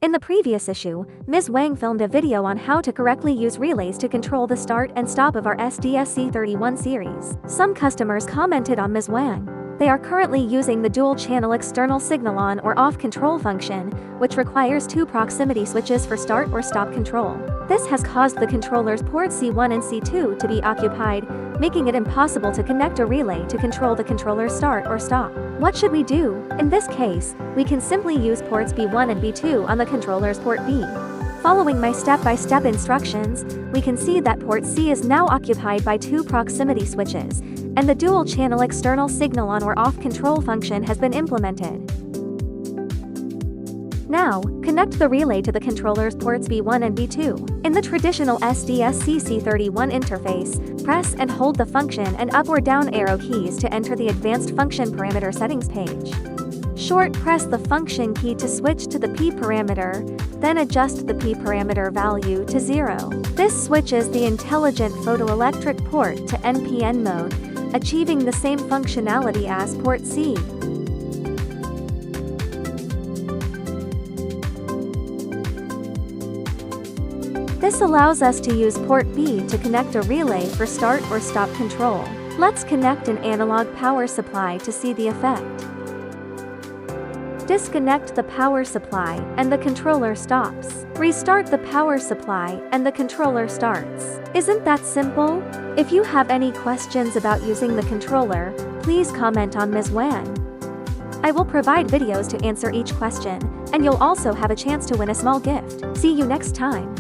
In the previous issue, Ms. Wang filmed a video on how to correctly use relays to control the start and stop of our SDVC 31 series. Some customers commented on Ms. Wang. They are currently using the dual-channel external signal on or off control function, which requires 2 proximity switches for start or stop control. This has caused the controller's port C1 and C2 to be occupied, making it impossible to connect a relay to control the controller's start or stop. What should we do? In this case, we can simply use ports B1 and B2 on the controller's port B. Following my step-by-step instructions, we can see that port C is now occupied by 2 proximity switches, and the dual-channel external signal on or off control function has been implemented. Now, connect the relay to the controller's ports B1 and B2. In the traditional SDVC 31 interface, press and hold the function and up or down arrow keys to enter the advanced function parameter settings page. Short press the function key to switch to the P parameter, then adjust the P parameter value to 0. This switches the intelligent photoelectric port to NPN mode, achieving the same functionality as port C. This allows us to use port B to connect a relay for start or stop control. Let's connect an analog power supply to see the effect. Disconnect the power supply, and the controller stops. Restart the power supply, and the controller starts. Isn't that simple? If you have any questions about using the controller, please comment on Ms. Wang. I will provide videos to answer each question, and you'll also have a chance to win a small gift. See you next time.